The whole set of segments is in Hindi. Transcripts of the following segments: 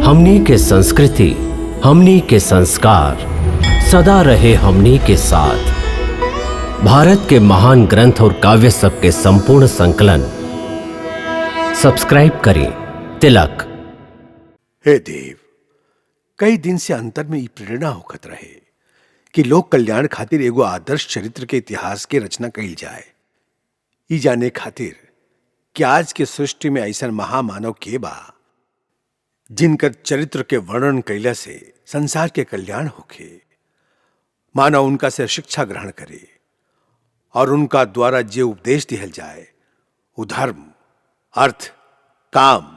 हमनी के संस्कृति, हमनी के संस्कार सदा रहे हमनी के साथ। भारत के महान ग्रंथ और काव्य सब के संपूर्ण संकलन सब्सक्राइब करें तिलक। हे देव, कई दिन से अंतर में ई प्रेरणा होखत रहे कि लोक कल्याण खातिर एगो आदर्श चरित्र के इतिहास के रचना कइल जाए। ई जाने खातिर कि आज के सृष्टि में ऐसा महामानव के बा जिनकर चरित्र के वर्णन कैला से संसार के कल्याण होखे। मानव उनका से शिक्षा ग्रहण करे और उनका द्वारा जे उपदेश दिहल जाए वो धर्म, अर्थ, काम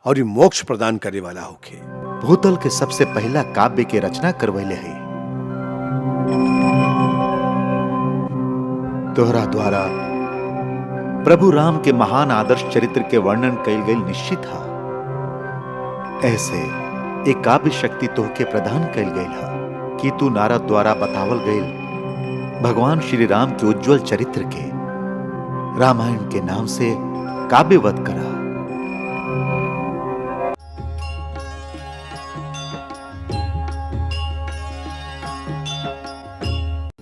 और ये मोक्ष प्रदान करे वाला होखे। भूतल के सबसे पहला काव्य के रचना करवैले है। तोहरा द्वारा प्रभु राम के महान आदर्श चरित्र के वर्णन कैल गई निश्चित है। ऐसे एक काव्य शक्ति तोहके प्रदान कैल गई है कि तू नारद द्वारा बतावल गई भगवान श्री राम के उज्जवल चरित्र के रामायण के नाम से काव्यवत करा।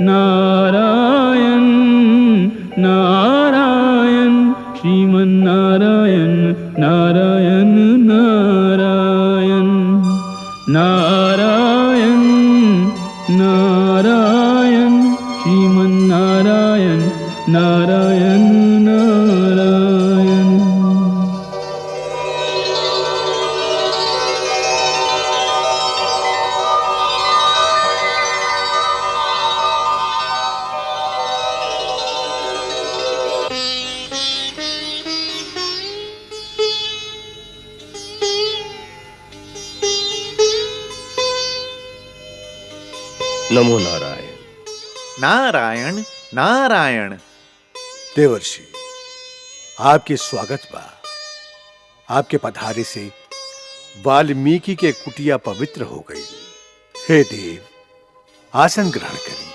नारायण नारायण श्रीमन नारायण नारायण नारायण नारायण नारायण श्रीमन नारायण नारायण नारायण। नमो नारायण। नारायण नारायण। देवर्षि, आपके स्वागत बा। आपके पधारे से वाल्मीकि के कुटिया पवित्र हो गई। हे देव, आसन ग्रहण करें।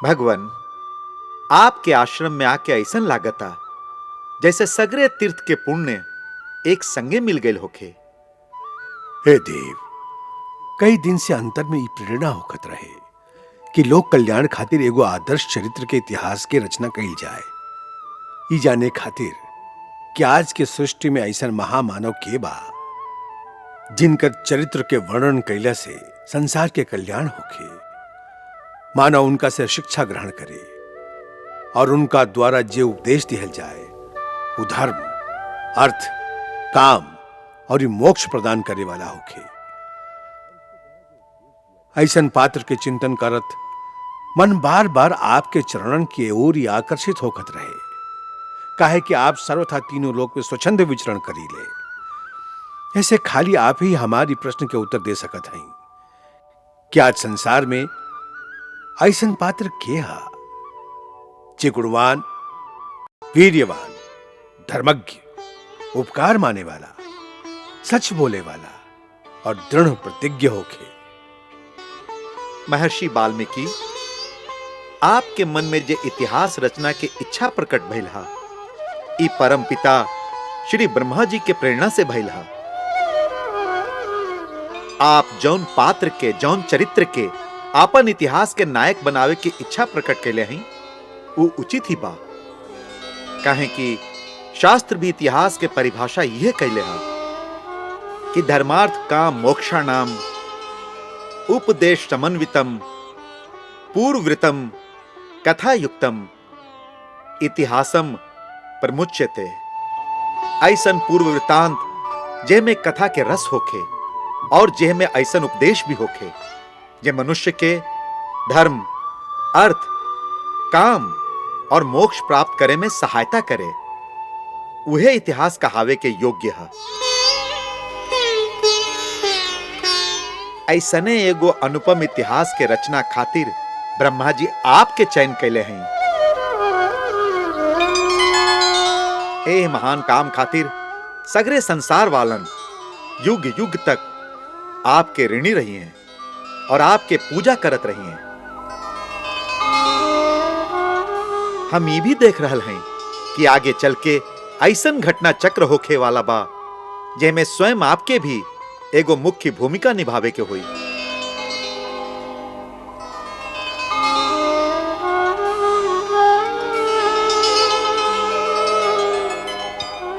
भगवान, आपके आश्रम में आके ऐसा लागता जैसे सगरे तीर्थ के पुण्य एक संगे मिल गए होखे। हे देव, कई दिन से अंतर में ई प्रेरणा होखत रहे कि लोक कल्याण खातिर एगो आदर्श चरित्र के इतिहास के रचना कइल जाए। ई जाने खातिर कि आज के सृष्टि में ऐसा महामानव के बा जिनकर चरित्र के वर्णन कैला से संसार के कल्याण होखे। मानव उनका से शिक्षा ग्रहण करे और उनका द्वारा जे उपदेश दिहल जाए वो धर्म, अर्थ, काम और ये मोक्ष प्रदान करे वाला होखे। ऐसन पात्र के चिंतन करत मन बार बार आपके चरणन की ओर ही आकर्षित होकर रहे। काहे कि आप सर्वथा तीनों लोक में स्वच्छंद विचरण करी ले। ऐसे खाली आप ही हमारी प्रश्न के उत्तर दे सकत हैं कि आज संसार में ऐसन पात्र के हा जे गुणवान, वीर्यवान, धर्मज्ञ, उपकार माने वाला, सच बोले वाला और दृढ़ प्रतिज्ञ होखे। महर्षि वाल्मीकि, आपके मन में जे इतिहास रचना के इच्छा प्रकट भइल हा, ई परम पिता श्री ब्रह्मा जी के प्रेरणा से भइल हा। आप जौन पात्र के, जौन चरित्र के आपन इतिहास के नायक बनावे की इच्छा प्रकट कैले हैं वो उचित ही बा। काहे कि शास्त्र भी इतिहास के परिभाषा यह कैले हा कि धर्मार्थ काम मोक्षाणाम उपदेश समन्वितम पूर्ववृतम कथायुक्तम इतिहासम प्रमुच्यते। ऐसन पूर्व वृत्तांत जेह में कथा के रस होखे और जेह में ऐसन उपदेश भी होखे जे मनुष्य के धर्म, अर्थ, काम और मोक्ष प्राप्त करे में सहायता करे, उहे इतिहास कहावे के योग्य है। ऐसने एगो अनुपम इतिहास के रचना खातिर ब्रह्मा जी आपके चयन कैले हैं। ए महान काम खातिर सगरे संसार वालन युग युग तक आपके ऋणी रही हैं और आपके पूजा करत रही हैं। हम ये भी देख रहल हैं कि आगे चल के ऐसन घटना चक्र होखे वाला बा जेमे स्वयं आपके भी एगो मुख्य भूमिका निभावे के हुई।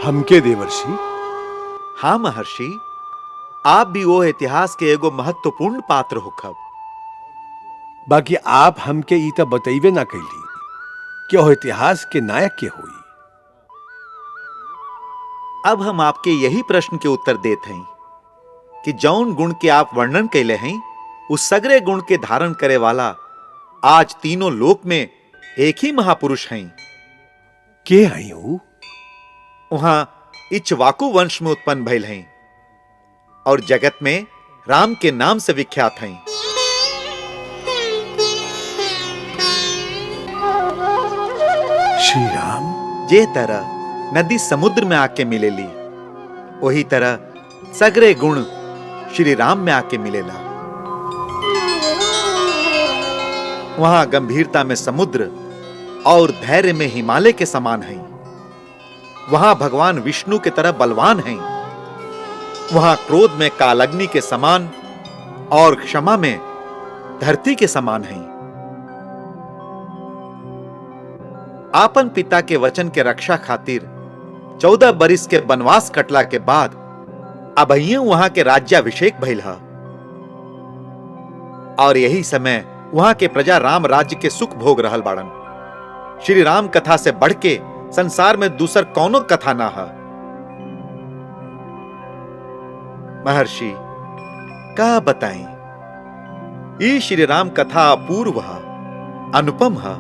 हमके देवर्षि? हाँ महर्षि, आप भी वो इतिहास के एगो महत्वपूर्ण पात्र होखब। बाकी आप हमके ई त बतइबे ना कैली कि वो इतिहास के नायक के हुई। अब हम आपके यही प्रश्न के उत्तर देते हैं कि जौन गुण के आप वर्णन कैले हैं उस सगरे गुण के धारण करे वाला आज तीनों लोक में एक ही महापुरुष हैं। के हई हूँ? वहां इक्ष्वाकु वंश में उत्पन्न भइल हैं और जगत में राम के नाम से विख्यात हैं। श्री राम? जे तरह नदी समुद्र में आके मिलेली, वही तरह सगरे गुण श्री राम में आके मिलेला। वहां गंभीरता में समुद्र और धैर्य में हिमालय के समान हैं। वहां भगवान विष्णु के तरह बलवान हैं। वहां क्रोध में कालअग्नि के समान और क्षमा में धरती के समान हैं। आपन पिता के वचन के रक्षा खातिर 14 बरिस के वनवास कटला के बाद अबहियों वहां के राज्याभिषेक भइल ह और यही समय वहां के प्रजा राम राज्य के सुख भोग रहल बाड़न। श्री राम कथा से बढ़ के संसार में दूसर कौनो कथा ना है। महर्षि का बताएं, ई श्री राम कथा अपूर्व है, अनुपम है,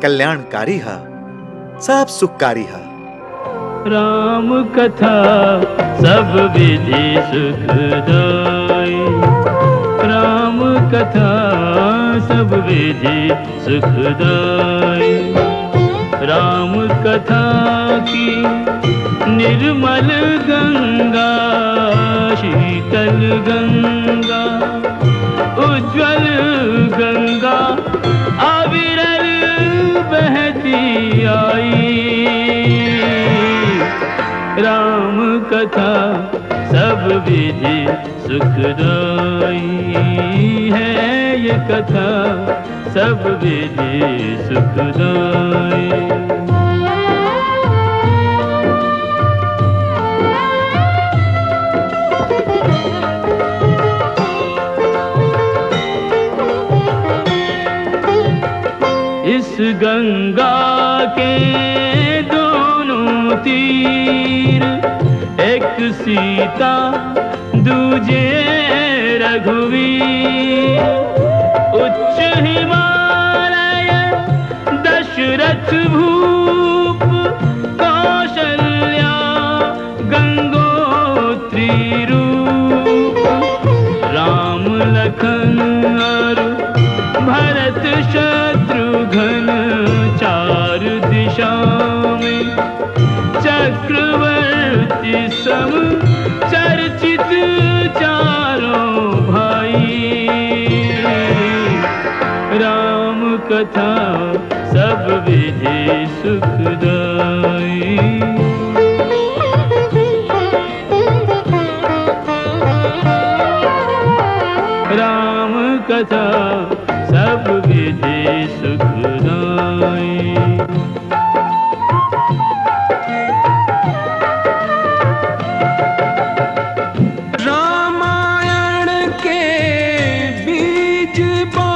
कल्याणकारी है, सब सुखकारी है। राम कथा सब विधि सुखदाई, राम कथा सब विधि सुखदाई। राम कथा की निर्मल गंगा, शीतल गंगा, उज्जवल गंगा अविरल बहती आई। राम कथा सब विधि सुखदाई है, ये कथा सब विधि सुखदाई। इस गंगा के दोनों तीर, एक सीता दूजे रघुवीर। उच्च हिमालय दशरथ भूप, कौशल्या गंगोत्री रूप। राम लखन और भरत शत्रुघ्न, चार दिशा में चक्रवर्ती सम चर्चित चारों भाई। राम कथा सब विधि सुखदाई। राम कथा सब विधि सुखदाई। रामायण के बीज बो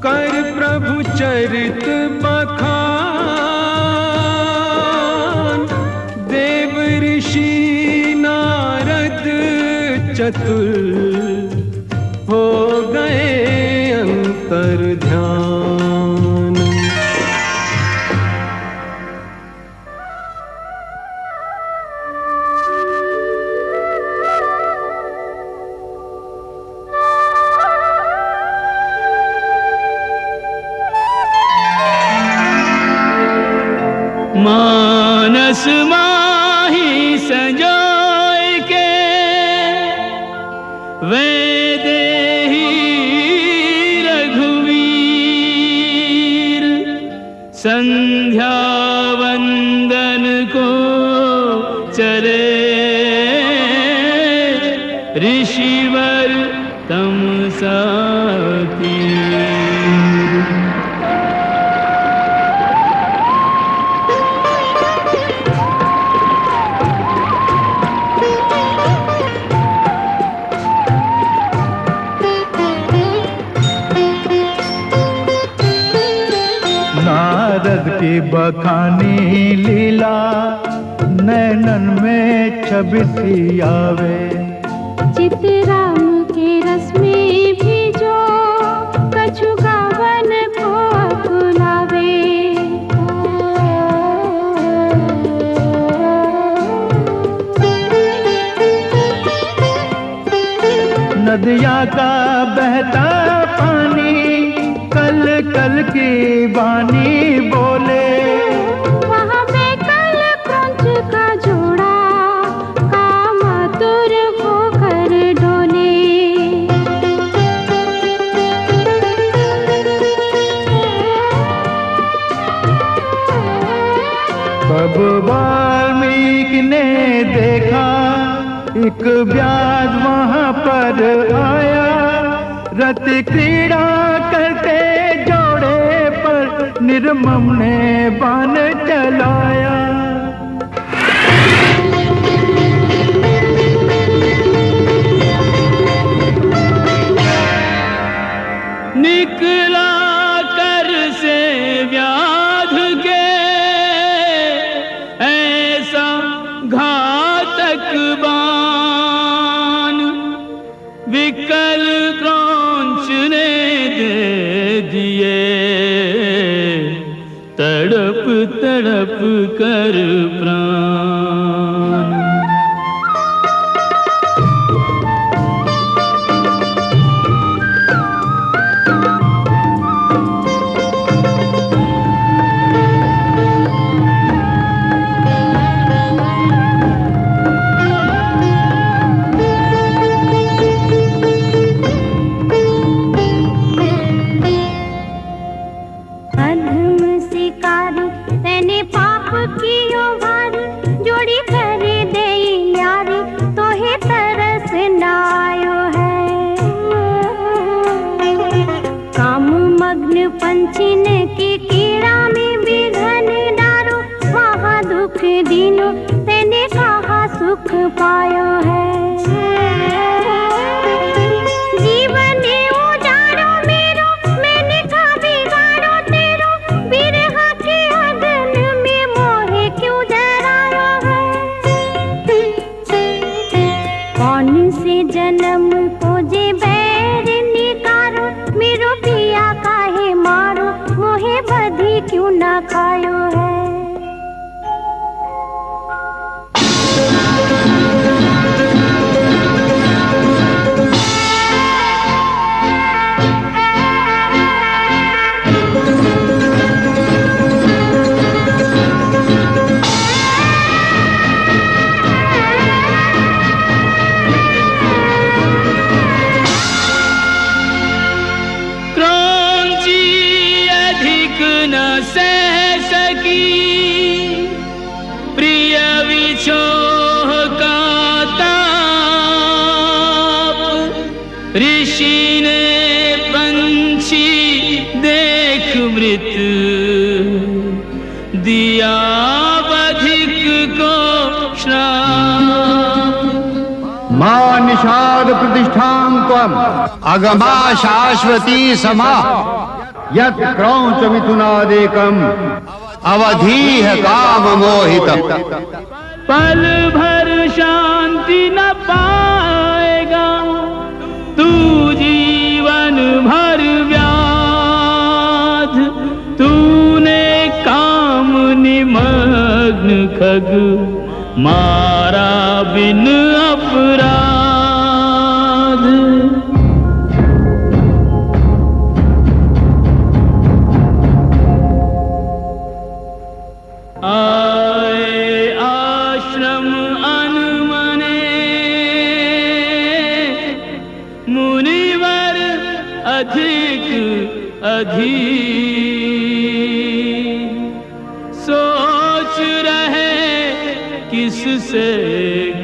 कर प्रभु चरित बखान। देव ऋषि नारद चतुर हो गए अंतर ध्यान। मानस माही संजोय के वे देही रघुवीर संध्या वंदन को चले ऋषिवर तमसा नारद की बखानी लीला नैनन में छबिती आवे। चितराम के रस में भी जो कछु गावन को बुलावे। नदिया का बहता पानी कल कल की वाणी बोले। वहाँ पे कल क्रंच का जोड़ा कामातुर होकर डोले। तब वाल्मीकि ने देखा एक व्याध वहाँ पर आया। रत क्रीड़ा करते जोड़े पर निर्मम ने बाण चलाया। निकला कर से व्याध के ऐसा घातक बाण विकल क्रौंच ने दे दिए। तड़प तड़प कर प्राण अधम शिकारी तेने पाप कियो भारी। जोड़ी करे दे यारी तो हे तरस नायो है। काम मग्न पंछी ने की कीड़ा में विघन डारो। वहाँ दुख दिनो तेने कहा सुख पायो है। जीवन उजाड़ो मेरो मैंने का बिगाड़ो तेरो। बिरहा के अगन में मोहे क्यों डरायो है। कौन से जन्म को जे बैर निकारो। मेरो पिया काहे मारो मोहे बधी क्यों ना खायो है। क्रौंची अधिक न सह सकी प्रिय विछोह का ताप। ऋषि ने पंछी देख मृत दिया बधिक को श्राप। मां निषाद प्रतिष्ठां त्वम् अगमा शाश्वती समा। यत् क्रौंच मिथुनादेकम् अवधीह काम मोहितम्। पल भर शांति न पाएगा तू जीवन भर व्याध। तूने काम निमग्न खग मारा बिन अपराध। आए अधीर, सोच रहे किससे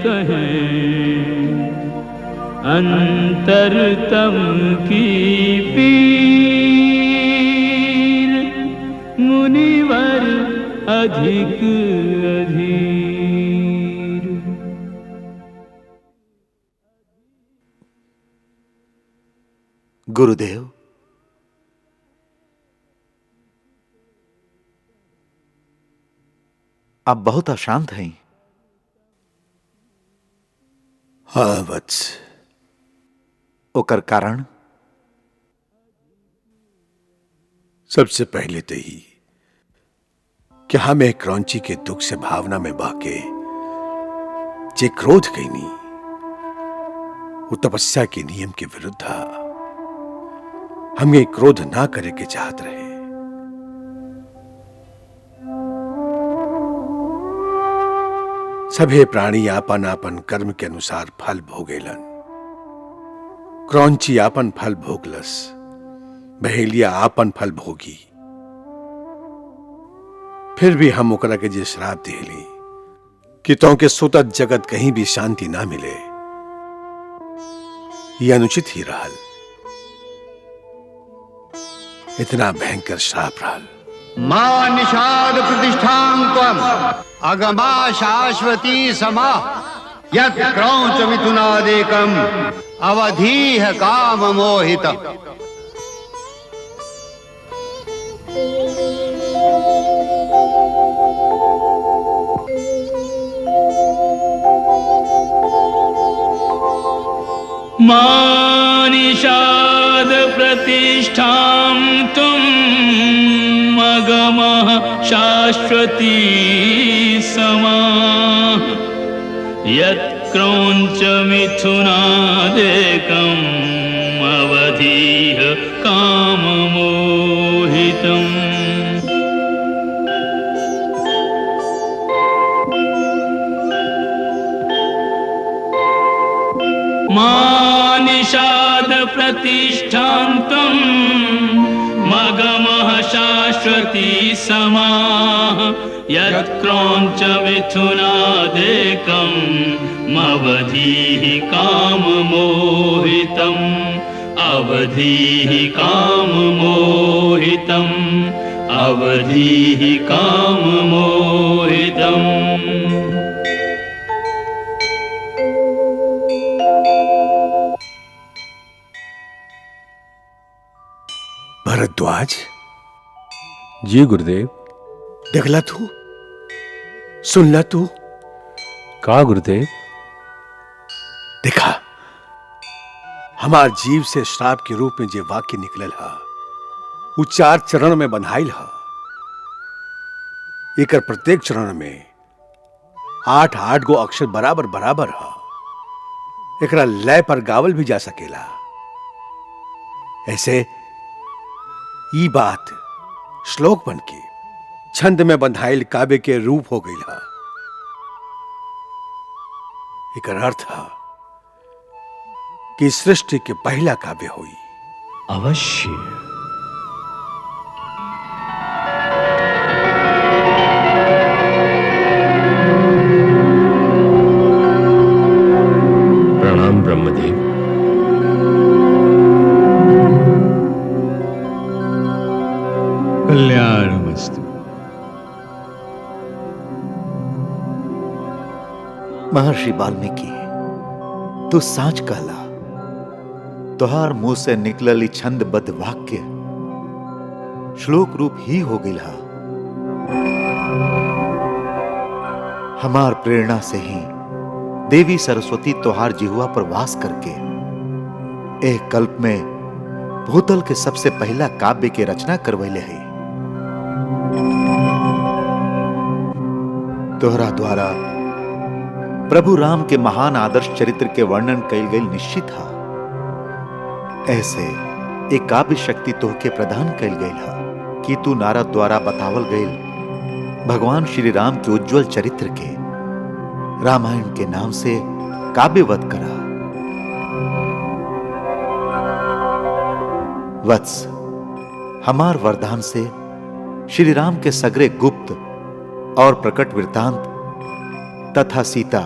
कहें अंतरतम की पीर, मुनिवर अधिक अधीर। गुरुदेव, आप बहुत अशांत हैं। हाँ वत्स। ओकर कारण? सबसे पहले तो ही कि हमें क्रौंची के दुख से भावना में बहके जे क्रोध कैनी वो तपस्या के नियम के विरुद्ध था। हमें क्रोध ना करे के चाहत रहे। सभे प्राणी आपन आपन कर्म के अनुसार फल भोगेलन। क्रौंची आपन फल भोगलस, बहेलिया आपन फल भोगी। फिर भी हम ओकरा के जे श्राप देली कि तो के सुतत जगत कहीं भी शांति ना मिले, यह अनुचित ही रहल। इतना भयंकर श्राप रहल। मां निषाद प्रतिष्ठां त्वम् अगमा शाश्वती समा यत् क्रौंच मिथुनादेकम् अवधीह काम मोहितम्। मां निषाद प्रतिष्ठां तुम अगमः शाश्वती समा यत् क्रौंच मिथुनादेकम् अवधीह काममोहितम्। मां निषाद प्रतिष्ठां त्वम् मगमः शाश्वती समा यत् क्रौंच मिथुनादेकम् अवधीः काममोहितम्। अवधीः काममोहितम्। अवधीः काममोहितम्। भरद्वाज। जी गुरुदेव। देखला तू, सुनला तू? का गुरुदेव? देखा, हमार जीव से श्राप के रूप में जे वाक्य निकलल हा वो 4 चरण में बंधाइल हा। एकर प्रत्येक चरण में 8-8 गो अक्षर बराबर बराबर हा। एकरा लय पर गावल भी जा सकेला। ऐसे ई बात श्लोक बन के छंद में बंधाइल काव्य के रूप हो गई हा। एकर अर्थ हा कि सृष्टि के पहला काव्य हुई। अवश्य। प्रणाम ब्रह्मदेव। कल्याणमस्तु। महर्षि वाल्मीकि, तू साच कहला। तोहार मुंह से निकलली छंदबद्ध वाक्य श्लोक रूप ही हो गिला। हमार प्रेरणा से ही देवी सरस्वती तोहार जिह्वा पर वास करके एक कल्प में भूतल के सबसे पहला काव्य के रचना करवैले है। तोहरा द्वारा प्रभु राम के महान आदर्श चरित्र के वर्णन कइल गई निश्चित था। ऐसे एक काव्य शक्ति तोहके प्रदान कइल गई है कि तू नारद द्वारा बतावल गई भगवान श्री राम के उज्जवल चरित्र के रामायण के नाम से काव्यवत करा। वत्स, हमार वरदान से श्री राम के सगरे गुप्त और प्रकट वृत्तांत तथा सीता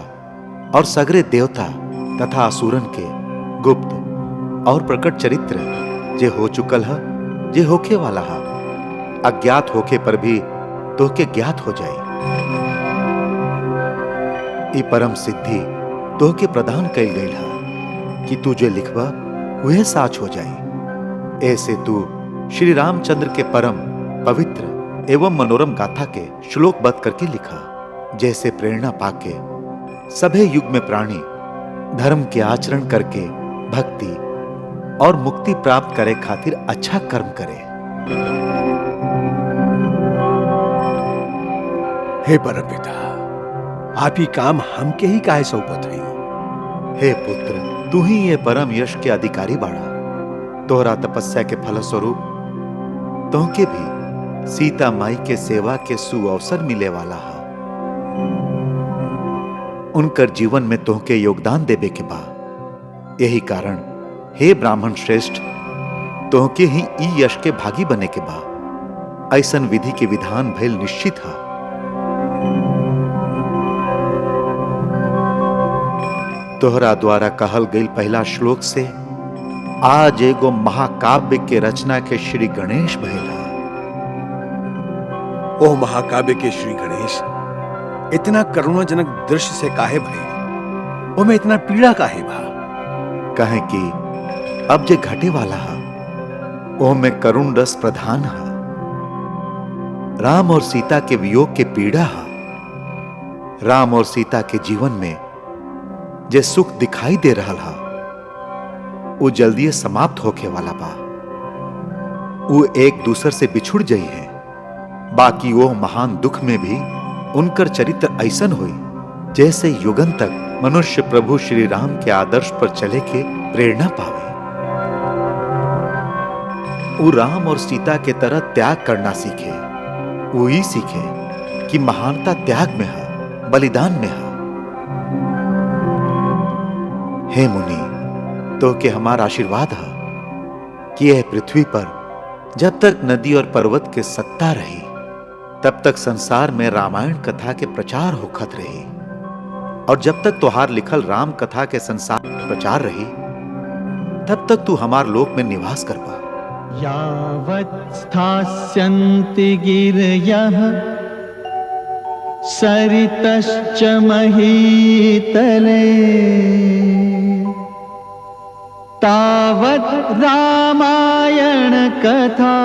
और सगरे देवता तथा असुरन के गुप्त और प्रकट चरित्र जे हो चुकल है, जे होके वाला है, अज्ञात होके पर भी तोहके ज्ञात हो जाए। ई परम सिद्धि तोहके प्रदान कइल गइल है कि तू जो लिखबा वह साच हो जाए। ऐसे तू श्री रामचंद्र के परम पवित्र एवं मनोरम गाथा के श्लोकबद्ध करके लिखा, जैसे प्रेरणा पाके सभे युग में प्राणी धर्म के आचरण करके भक्ति और मुक्ति प्राप्त करे खातिर अच्छा कर्म करे। हे परमपिता, आप ही काम हमके ही काहे सौंपत हई? हे पुत्र, तू ही ये परम यश के अधिकारी बाड़ा। तोहरा तपस्या के फलस्वरूप तोहके भी सीता माई के सेवा के सुअवसर मिले वाला है। उनकर जीवन में तोहके योगदान देवे के बा। यही कारण हे ब्राह्मण श्रेष्ठ, तोहके ही ई यश के भागी बने के बा। ऐसन विधि के विधान भइल निश्चित है। तोहरा द्वारा कहल गई पहला श्लोक से आज एगो महाकाव्य के रचना के श्री गणेश भइला। ओ महाकाव्य के श्री गणेश, इतना करुणाजनक दृश्य से काहे भई? ओ में इतना पीड़ा काहे बा? कहे कि अब जे घटे वाला है ओ में करुण रस प्रधान है। राम और सीता के वियोग के पीड़ा है। राम और सीता के जीवन में जे सुख दिखाई दे रहा है वो जल्दी समाप्त होके वाला बा। वो एक दूसर से बिछुड़ जाई है। बाकी वो महान दुख में भी उनकर चरित्र ऐसन हुई जैसे युगन तक मनुष्य प्रभु श्री राम के आदर्श पर चले के प्रेरणा पावे। वो राम और सीता के तरह त्याग करना सीखे। वो ही सीखे कि महानता त्याग में है, बलिदान में है। हे मुनि, तो के हमारा आशीर्वाद है कि यह पृथ्वी पर जब तक नदी और पर्वत के सत्ता रही तब तक संसार में रामायण कथा के प्रचार होखत रही, और जब तक तुहार लिखल राम कथा के संसार में प्रचार रही तब तक तू हमार लोक में निवास कर पा। यावत् स्थास्यन्ति गिरयः सरितश्च महीतले तावत् रामायण कथा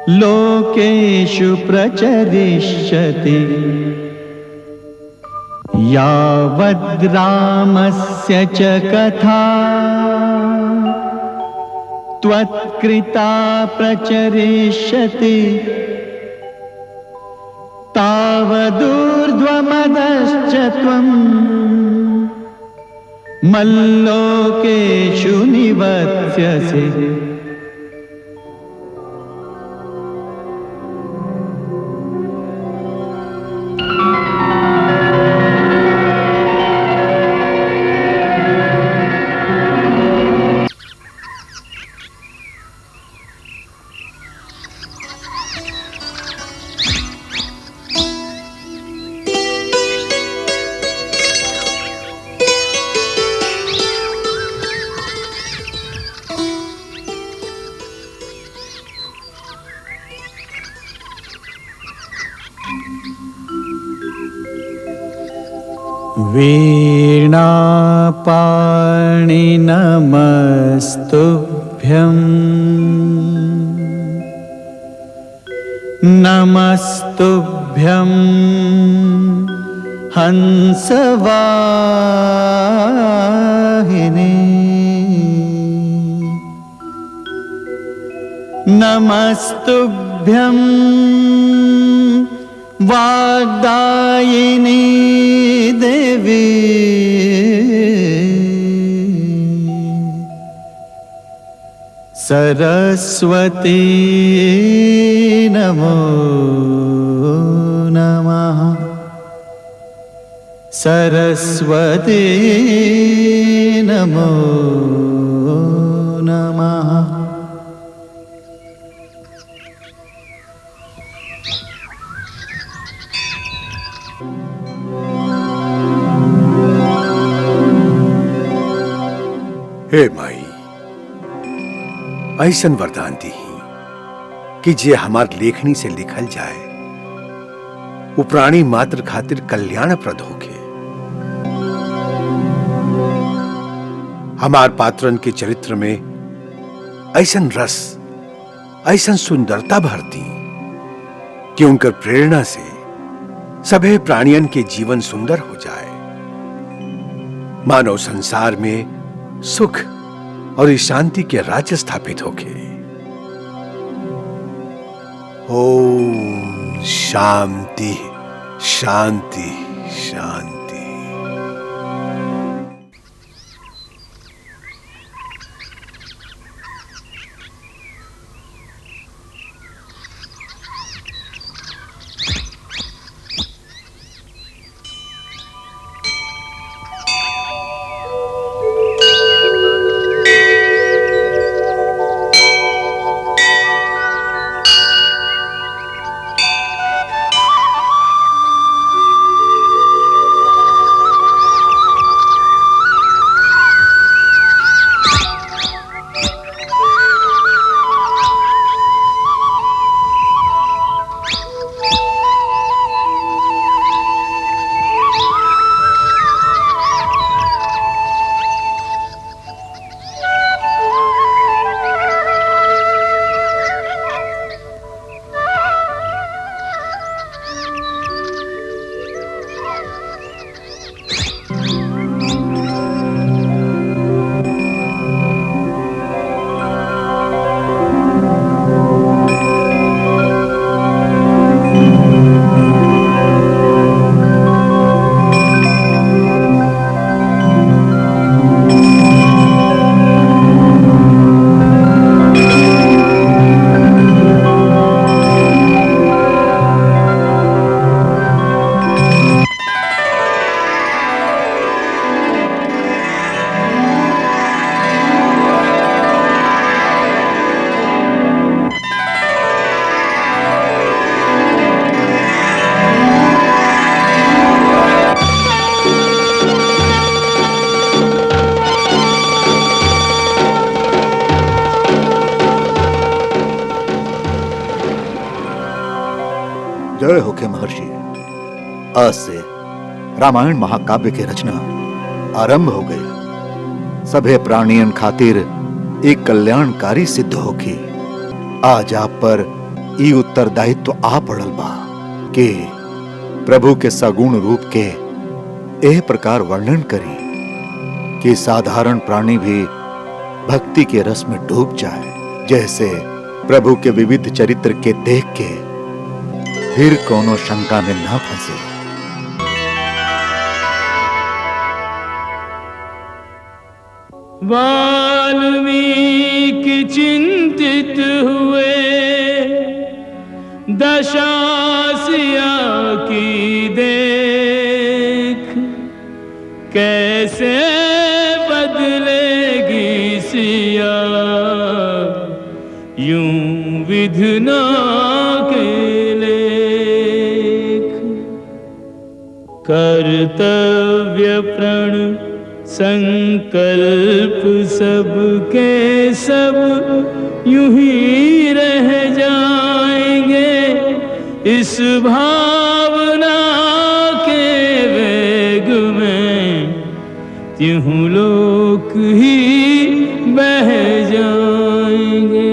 लोकेषु प्रचरिष्यति। यावद् रामस्य च कथा त्वत्कृता प्रचरिष्यति तावदूर्ध्वमदश्च त्वम् मल्लोकेषु निवत्स्यसि। वीणापाणि नमस्तुभ्यम् नमस्तुभ्यं हंसवाहिनी नमस्तुभ्यं वाग्दायिनी देवी सरस्वती नमो नमः सरस्वती नमो नमः। हे माई, ऐसन वरदान दी कि जे हमार लेखनी से लिखल जाए वो प्राणी मात्र खातिर कल्याणप्रद होके। हमार पात्रन के चरित्र में ऐसन रस, ऐसन सुंदरता भरती कि उनकर प्रेरणा से सभे प्राणियन के जीवन सुंदर हो जाए, मानव संसार में सुख और शांति के राज्य स्थापित होके। ओम शांति शांति शांति। जय हो के महर्षि। आज से रामायण महाकाव्य की रचना आरंभ हो गई। सभे प्राणियन खातिर एक कल्याणकारी सिद्ध होगी। आज आप पर ई उत्तरदायित्व आ पड़ल बा कि प्रभु के सगुण रूप के एह प्रकार वर्णन करी कि साधारण प्राणी भी भक्ति के रस में डूब जाए। जैसे प्रभु के विविध चरित्र के देख के फिर कोनो शंका में ना फंसे। वाल्मीकि चिंतित हुए दशा सिया की देख, कैसे बदलेगी सिया यूं विधना के कर्तव्य प्रण संकल्प सबके सब यूं ही रह जाएंगे। इस भावना के वेग में त्यों लोक ही बह जाएंगे।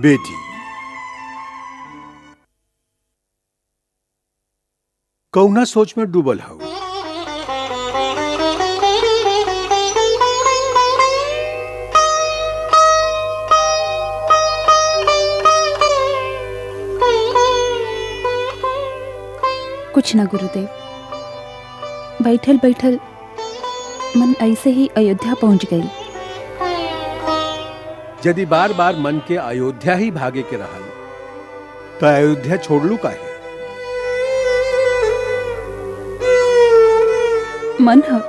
बेटी, कौना सोच में डूबल हो? कुछ न गुरुदेव, बैठल बैठल मन ऐसे ही अयोध्या पहुंच गई। यदि बार बार मन के अयोध्या ही भागे के रहल तो अयोध्या छोड़ लू काहे? मन ह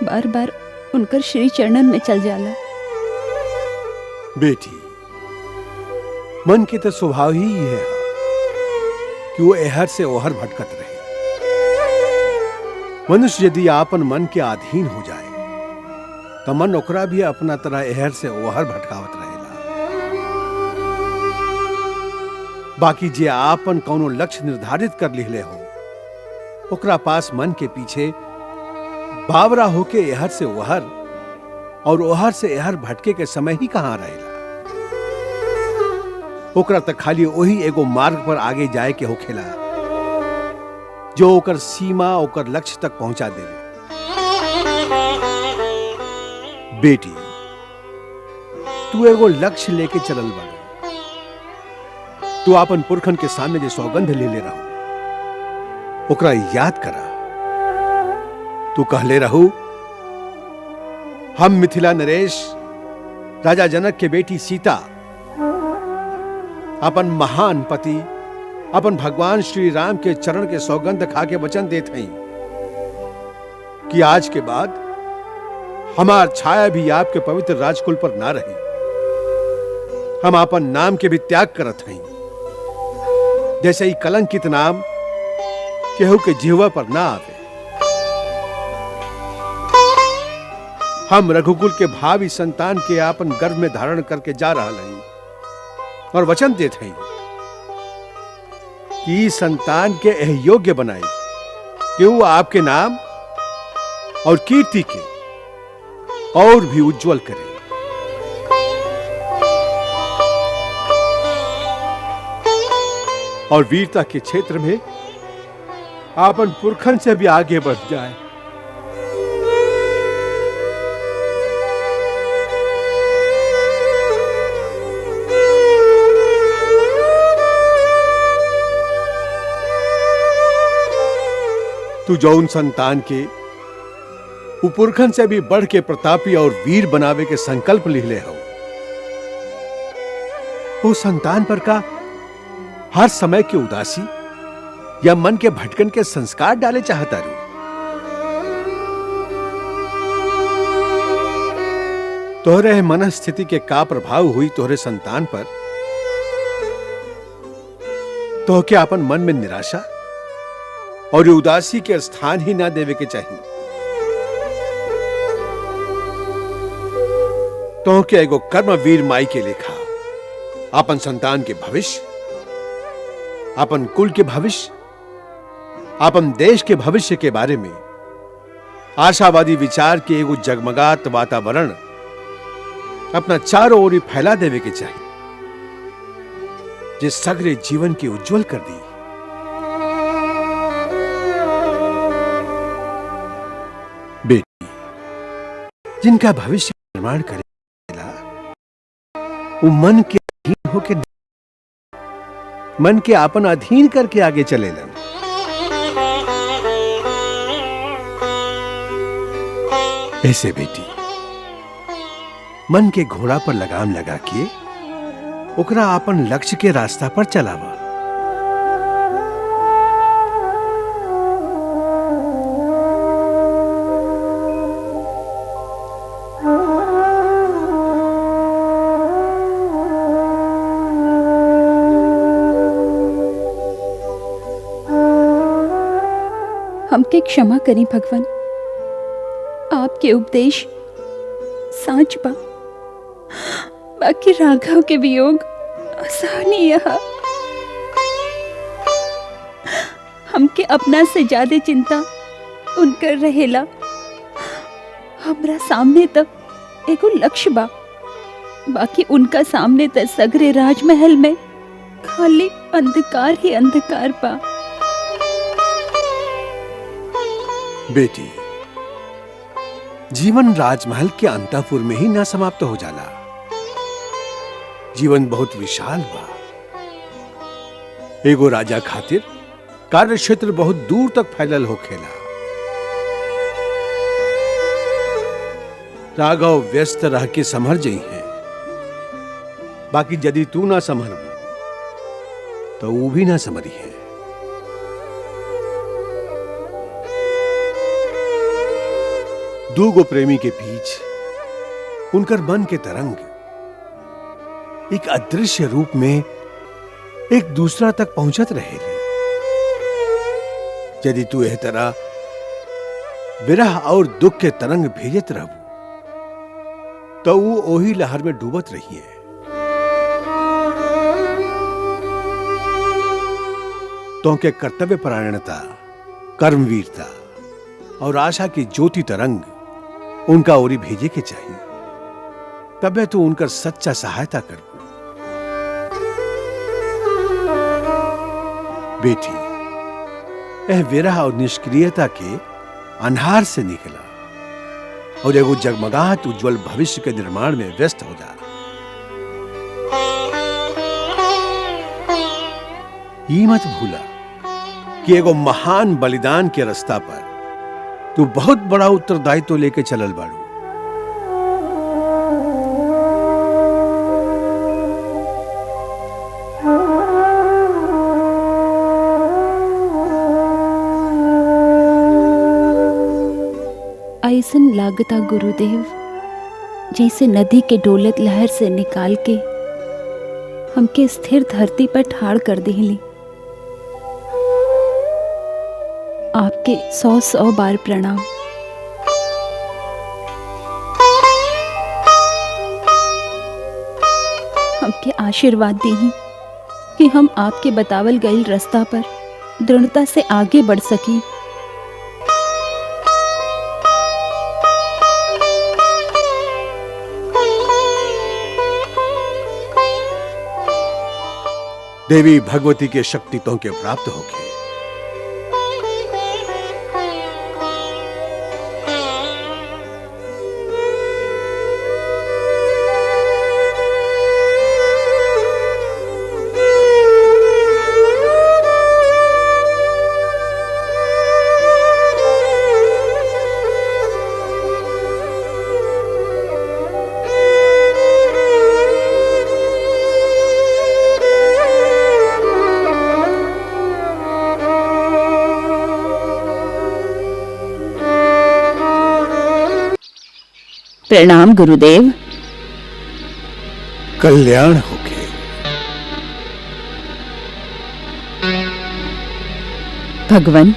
बार बार उनकर श्री चरणन में चल जाला। बेटी, मन के तो स्वभाव ही है कि वो एहर से ओहर भटकत रहे। मनुष्य यदि आपन मन के अधीन हो जाए तो मन ओकरा भी अपना तरह एहर से ओहर भटकावत रहेला। बाकी जे आपन कौनो लक्ष्य निर्धारित कर लिहले हो, ओकरा पास मन के पीछे बावरा होके एहर से ओहर और ओहर से एहर भटके के समय ही कहां रहेला। ओकरा तक खाली वही एगो मार्ग पर आगे जाए के होखेला जो ओकर सीमा, ओकर लक्ष्य तक पहुंचा देवे। बेटी, तू एगो लक्ष्य लेके चलल बा। तू अपन पुरखन के सामने जो सौगंध ले रहू ओकरा याद करा। तू कहले रहू, हम मिथिला नरेश राजा जनक के बेटी सीता अपन महान पति, अपन भगवान श्री राम के चरण के सौगंध खा के वचन देते हैं कि आज के बाद हमार छाया भी आपके पवित्र राजकुल पर ना रही। हम अपन नाम के भी त्याग करत हैं, जैसे ही कलंकित नाम केहू के जिह्वा पर ना आवे। हम रघुकुल के भावी संतान के अपन गर्भ में धारण करके जा रहा हैं और वचन देते हैं कि संतान के एह योग्य बनाई कि वो आपके नाम और कीर्ति के और भी उज्जवल करे। और वीरता के क्षेत्र में आपन पुरखन से भी आगे बढ़ जाए। तू जौन संतान के पुरखन से भी बढ़ के प्रतापी और वीर बनावे के संकल्प लिहले हो, वो संतान पर का हर समय की उदासी या मन के भटकन के संस्कार डाले चाहता रू। तोहरे मन स्थिति के का प्रभाव हुई तोहरे संतान पर, तो क्या अपन मन में निराशा और उदासी के स्थान ही ना देवे के चाहिए। तो क्या एगो कर्मवीर माई के लेखा अपन संतान के भविष्य, अपन कुल के भविष्य, अपन देश के भविष्य के बारे में आशावादी विचार के एगो जगमगात वातावरण अपना चारों ओर फैला देवे के चाहिए, जिस सगरे जीवन के उज्जवल कर दी। बेटी, जिनका भविष्य निर्माण करेगा वो मन के अधीन होके, मन के आपन अधीन करके आगे चलेला। ऐसे बेटी, मन के घोड़ा पर लगाम लगा के ओकरा आपन लक्ष्य के रास्ता पर चलावा। हमके क्षमा करी भगवान, आपके उपदेश साच बा, बाकी राघव के वियोग असहनीय है। हमके अपना से ज्यादा चिंता उनकर रहेला। हमरा सामने तक एगो लक्ष्य बा, बाकी उनका सामने त सगरे राजमहल में खाली अंधकार ही अंधकार बा। बेटी, जीवन राजमहल के अंतःपुर में ही ना समाप्त हो जाला। जीवन बहुत विशाल बा। एगो राजा खातिर कार्य क्षेत्र बहुत दूर तक फैलल होखेला। राघव व्यस्त रह के संभर जई है, बाकी यदि तू ना संभरबू तो वो भी ना संभरी है। दूगो प्रेमी के बीच उनकर मन के तरंग एक अदृश्य रूप में एक दूसरा तक पहुंचत रहेली। यदि तू एह तरह विरह और दुख के तरंग भेजत रहबू तो वो ओही लहर में डूबत रही है। तो के कर्तव्य परायणता, कर्मवीरता और आशा की ज्योति तरंग उनका ओरी भेजे के चाहिए, तबे तो उनका सच्चा सहायता कर। बेटी, यह विरह और निष्क्रियता के अंधार से निकला और एगो जगमगाहट उज्जवल भविष्य के निर्माण में व्यस्त हो जा। ये मत भूला कि एगो महान बलिदान के रास्ता पर तू बहुत बड़ा उत्तरदायित्व लेके चलल बाड़ू। ऐसन लागता गुरुदेव जैसे नदी के डोलत लहर से निकाल के हमके स्थिर धरती पर ठाड़ कर दिली। आपके 100 बार प्रणाम। हमके आशीर्वाद दी कि हम आपके बतावल गई रास्ता पर दृढ़ता से आगे बढ़ सकी। देवी भगवती के शक्ति तो के प्राप्त होके। प्रणाम गुरुदेव। कल्याण होके। भगवान,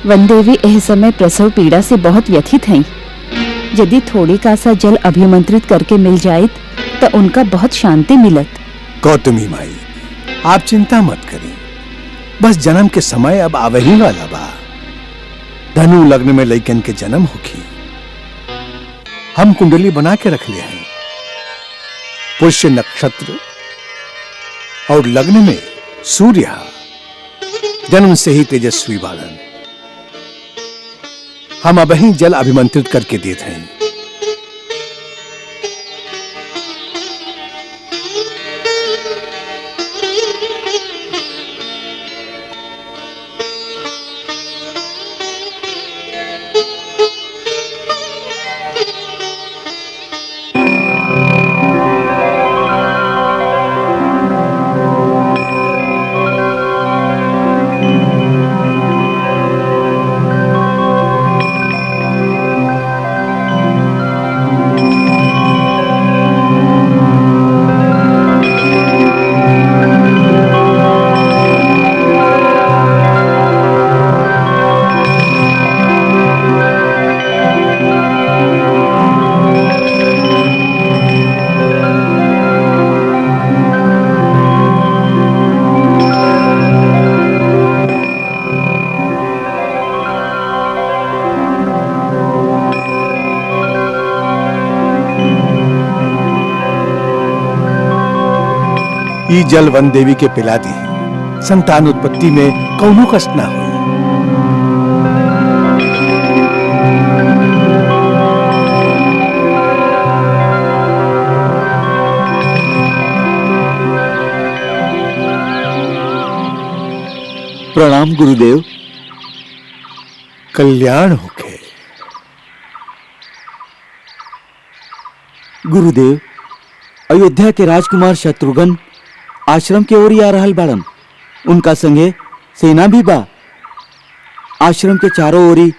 वनदेवी एह समय प्रसव पीड़ा से बहुत व्यथित हैं। यदि थोड़ी का सा जल अभिमंत्रित करके मिल जाए तो उनका बहुत शांति मिलत। गौतमी माई, आप चिंता मत करें, बस जन्म के समय अब आवे ही वाला बा। धनु लग्न में लइकन के जन्म होखी। हम कुंडली बना के रख ले हैं। पुष्य नक्षत्र और लग्न में सूर्य जन्म से ही तेजस्वी बालन। हम अब ही जल अभिमंत्रित करके देते हैं। ई जल वन देवी के पिला दी, संतान उत्पत्ति में कौनो कष्ट ना हो। प्रणाम गुरुदेव। कल्याण होके। गुरुदेव, अयोध्या के राजकुमार शत्रुघ्न आश्रम के ओर ही आ रहल बाड़न। उनका संगे सेना भी बा। आश्रम के चारों ओरी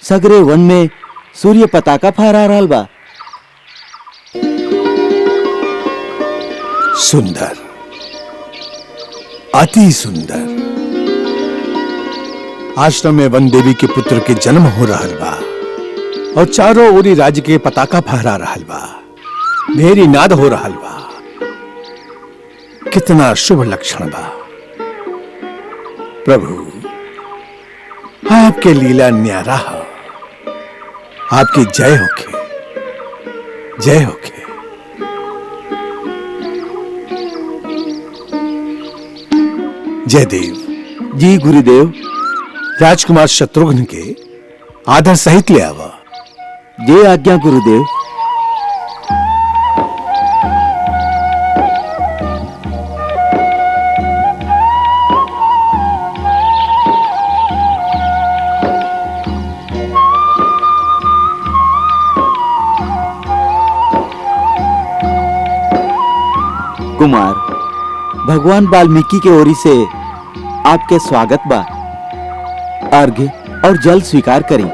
सगरे वन में सूर्य पताका फहरा रहल बा। सुंदर, अति सुंदर। आश्रम में वन देवी के पुत्र के जन्म हो रहल बा और चारों ओरी राज्य के पताका फहरा रहल बा, मेरी नाद हो रहल बा। कितना शुभ लक्षण बा। प्रभु, आपके लीला न्यारा हो। आपकी जय होके, जय होके। जय देव। जी गुरुदेव। राजकुमार शत्रुघ्न के आदर सहित ले आवा। जय आज्ञा गुरुदेव। कुमार, भगवान वाल्मीकि के ओरी से आपके स्वागत बा। अर्घ्य और जल स्वीकार करें।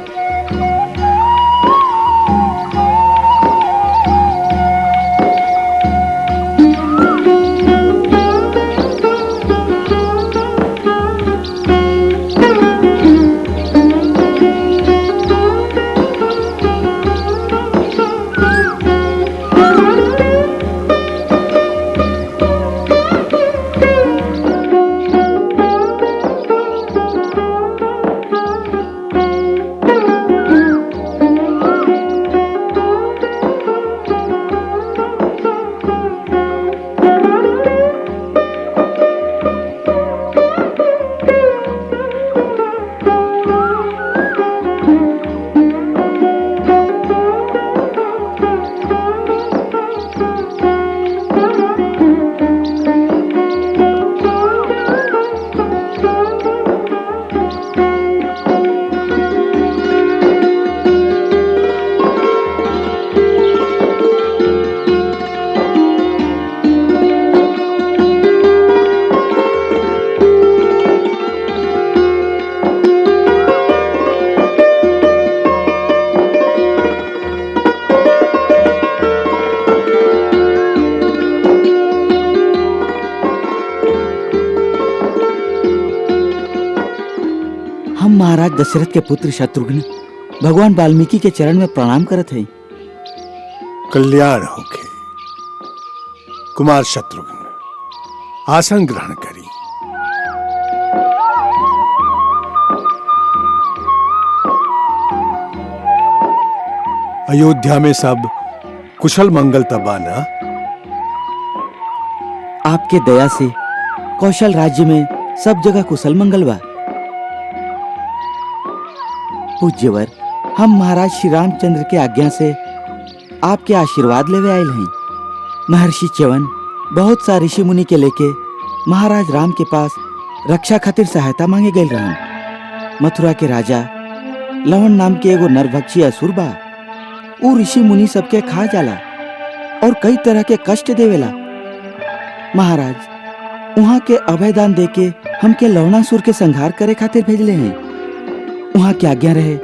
महाराज दशरथ के पुत्र शत्रुघ्न भगवान वाल्मीकि के चरण में प्रणाम करत हैं। कल्याण होके। कुमार शत्रुघ्न, आसन ग्रहण करी। अयोध्या में सब कुशल मंगल तबा ना? आपके दया से कौशल राज्य में सब जगह कुशल मंगल बा। पूज्यवर, हम महाराज श्री रामचंद्र के आज्ञा से आपके आशीर्वाद लेवे आयल हैं। महर्षि च्यवन बहुत सा ऋषि मुनि के लेके महाराज राम के पास रक्षा खातिर सहायता मांगे गए रहन। मथुरा के राजा लवण नाम के एगो नरभक्षी असुर बा। वो ऋषि मुनि सबके खा जाला और कई तरह के कष्ट देवेला। महाराज, वहाँ के अभयदान देके हमके लवणासुर के संहार करे खातिर भेजले हैं। वहाँ की आज्ञा रहे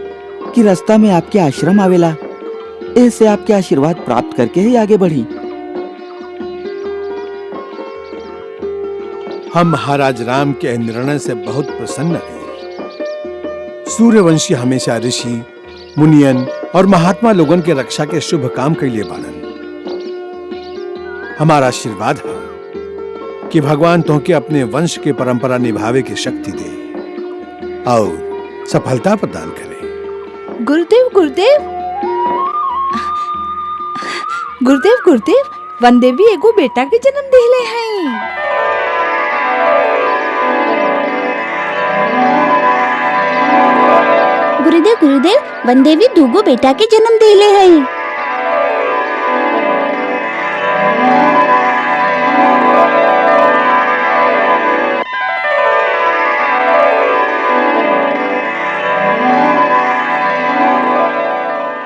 कि रास्ता में आपके आश्रम आवेला, ऐसे आपके आशीर्वाद प्राप्त करके ही आगे बढ़ी। हम महाराज राम के निर्णय से बहुत प्रसन्न हैं। सूर्यवंशी हमेशा ऋषि, मुनियन और महात्मा लोगन के रक्षा के शुभ काम के लिए बाणन। हमारा आशीर्वाद है कि भगवान तुमके अपने वंश के परंपरा निभावे की शक्ति दे और सफलता प्रदान करे। गुरुदेव गुरुदेव गुरुदेव गुरुदेव वनदेवी एगो बेटा के जन्म देले हैं। गुरुदेव गुरुदेव, वनदेवी दूगो बेटा के जन्म देले हैं।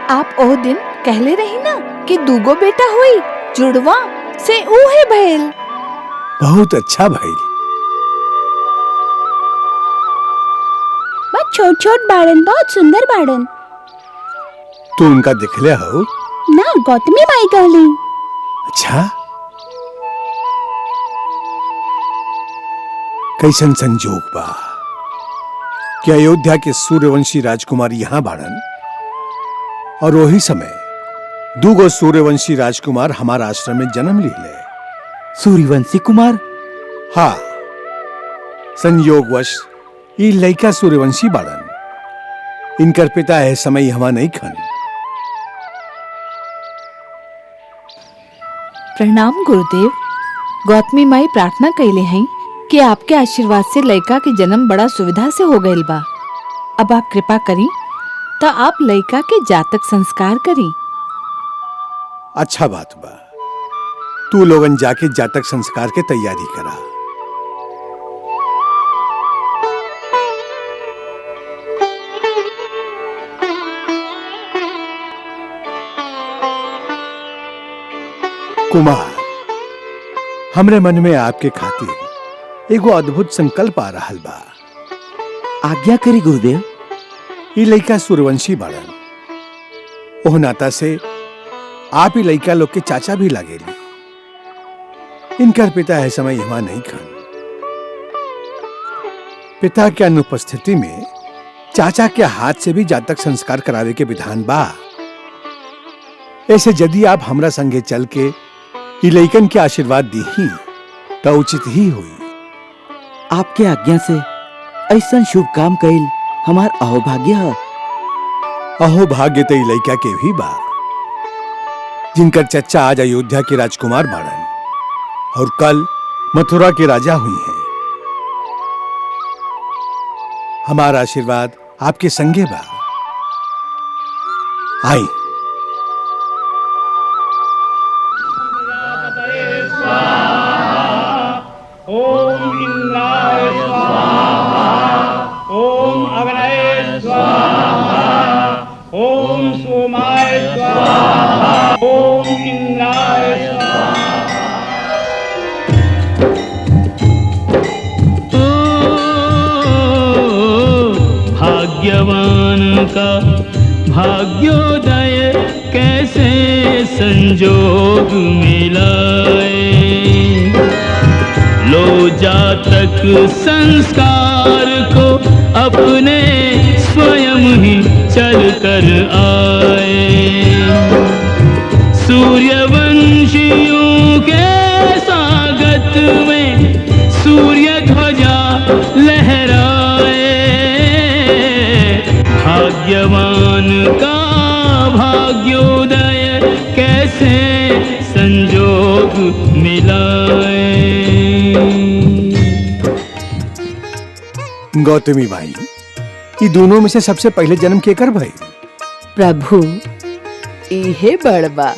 आप ओ दिन कहले रही ना कि दूगो बेटा हुई, जुड़वा से ऊहे भइल। बहुत अच्छा भइल। बहुत छोट छोट बाड़न, बहुत सुंदर बाड़न। तू उनका दिखले हो? ना, गौतमी माई कहली। अच्छा, कैसन संजोग बा कि अयोध्या के सूर्यवंशी राजकुमार यहाँ बाड़न और वही समय दूगो सूर्यवंशी राजकुमार हमारा आश्रम में जन्म लीले। सूर्यवंशी कुमार? हाँ, संयोगवश ये लड़का सूर्यवंशी बाड़न। इनकर पिता है समय हमा नहीं खन। प्रणाम गुरुदेव। गौतमी माई प्रार्थना कैले हैं कि आपके आशीर्वाद से लड़का के जन्म बड़ा सुविधा से हो गइल बा। अब आप कृपा करी तो आप लड़का के जातक संस्कार करी। अच्छा बात बा, तू लोगन जाके जातक संस्कार के तैयारी करा। कुमार, हमरे मन में आपके खातिर एगो अद्भुत संकल्प आ रहल बा। आज्ञा करी गुरुदेव। ये लड़का सूर्यवंशी बाड़न, ओह नाता से आप ही लड़का लोग के चाचा भी लागेली। इनकर पिता है समय यहाँ नहीं खन। पिता के अनुपस्थिति में चाचा के हाथ से भी जातक संस्कार करावे के विधान बा। ऐसे यदि आप हमरा संगे चल के ये लड़कन के आशीर्वाद दी ही तो उचित ही हुई। आपके आज्ञा से ऐसा शुभ काम कइल हमार अहोभाग्य है। अहोभाग्य तो लड़का के भी बा, जिनकर चच्चा आज अयोध्या के राजकुमार बाड़न और कल मथुरा के राजा हुई हैं। हमारा आशीर्वाद आपके संगे बा। आई। ओम इंद्राय स्वाहा, ओम अग्नये स्वाहा, ओम सोमाय स्वाहा, ओम इंद्राय स्वाहा। भाग्यवान का भाग्योदय कैसे संजोग मिलाए, लो जातक संस्कार को अपने स्वयं ही चल कर आए। सूर्यवंशियों के स्वागत में सूर्य ध्वजा लहराए, भाग्यवान का भाग्योदय कैसे संजोग मिलाए। गौतमी भाई, ये दोनों में से सबसे पहले जन्म केकर भाई? प्रभु, इहे बड़बा।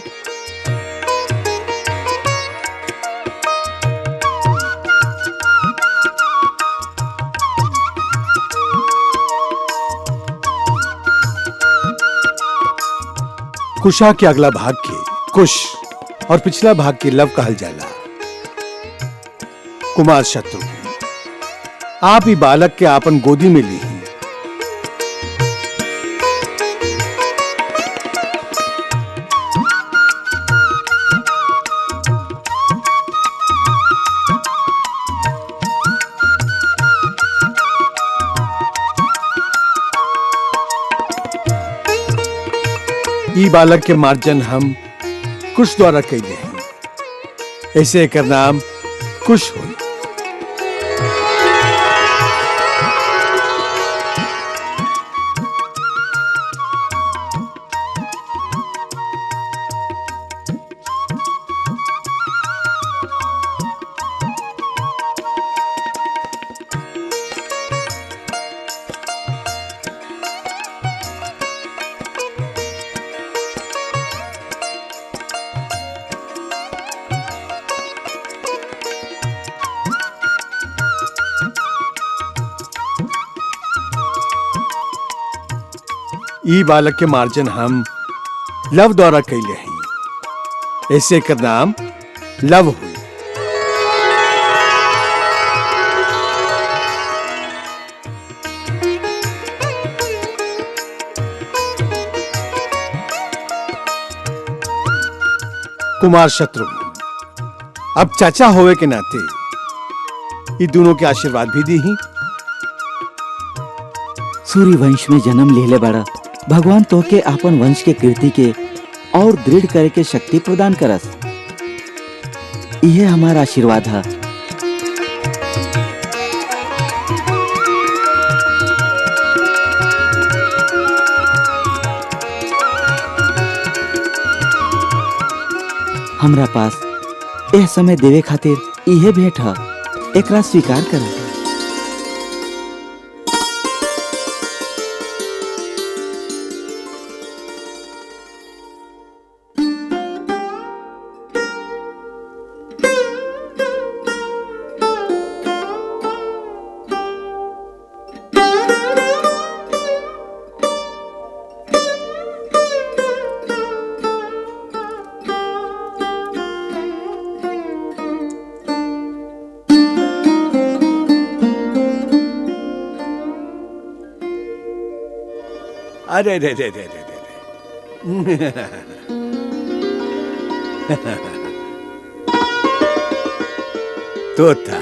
कुशा के अगला भाग के कुश और पिछला भाग के लव कहल जाला। कुमार शत्रुघ्न, आप ही बालक के आपन गोदी में ली। ई बालक के मार्जन हम कुश द्वारा कैले हैं, ऐसे एकर नाम कुश हो। ई बालक के मार्जन हम लव द्वारा कैले हैं। ऐसे कर नाम लव हुई। कुमार शत्रुघ्न, अब चाचा होवे के नाते ये दोनों के आशीर्वाद भी दी ही। सूर्य वंश में जन्म लेले बड़ा भगवान तो के आपन वंश के कीर्ति के और दृढ़ करे के शक्ति प्रदान करस। यह हमारा आशीर्वाद है। हमरा पास यह समय देवे खातिर यह भेंट है, एकरा स्वीकार करें। अरे रे रे रे रे रे तोता।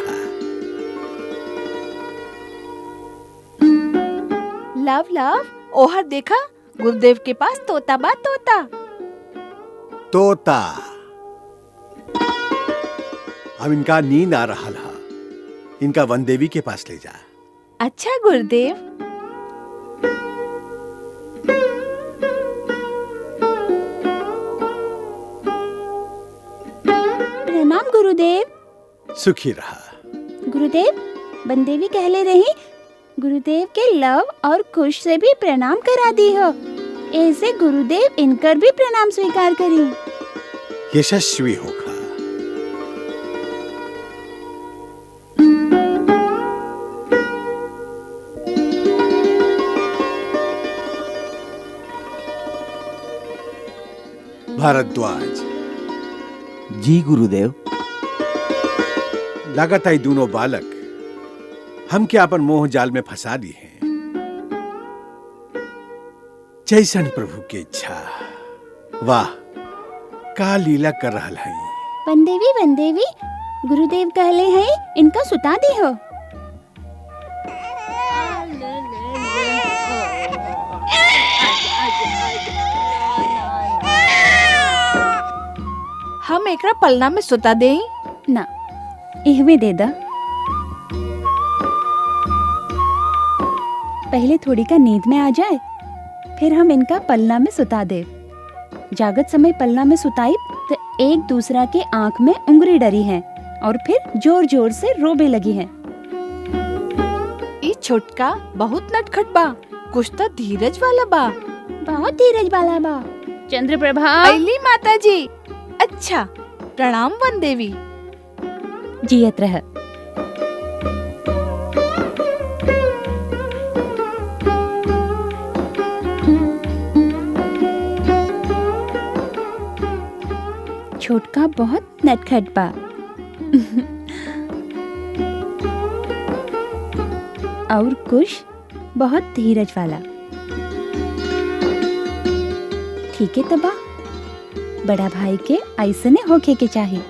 लव लव, ओहर देखा, गुरुदेव के पास तोता बा तोता। तोता, अब इनका नींद आ रहा है, इनका वनदेवी के पास ले जा। अच्छा गुरुदेव। प्रणाम गुरुदेव। सुखी रहा। गुरुदेव, वनदेवी कहले रही गुरुदेव के लव और कुश से भी प्रणाम करा दी हो। ऐसे गुरुदेव इनकर भी प्रणाम स्वीकार करी। यशस्वी होगा। भारद्वाज। जी गुरुदेव। लगातार दोनों बालक हम के अपन मोह जाल में फंसा दी हैं। जैसन प्रभु की इच्छा। वाह, का लीला कर रहा है। वनदेवी वनदेवी, गुरुदेव कहले हैं इनका सुता दी हो। हम एकरा पलना में सुता देई ना, इहवे दे दा। पहले थोड़ी का नींद में आ जाए, फिर हम इनका पलना में सुता दे। जागत समय पलना में सुताई तो एक दूसरा के आंख में उंगली डरी है और फिर जोर जोर से रोबे लगी है। ई छोटका बहुत नटखट बा, कुछ तो धीरज वाला बा। बहुत धीरज वाला बा। चंद्रप्रभा। अली माता जी। अच्छा, प्रणाम वनदेवी। जियत रह। छोटका बहुत नटखट बा। और कुश बहुत धीरज वाला। ठीक है तबा, बड़ा भाई के ऐसने होके के चाहिए।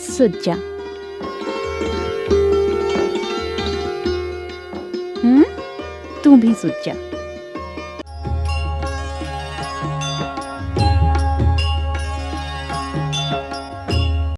सुत जा। तू भी सुत जा।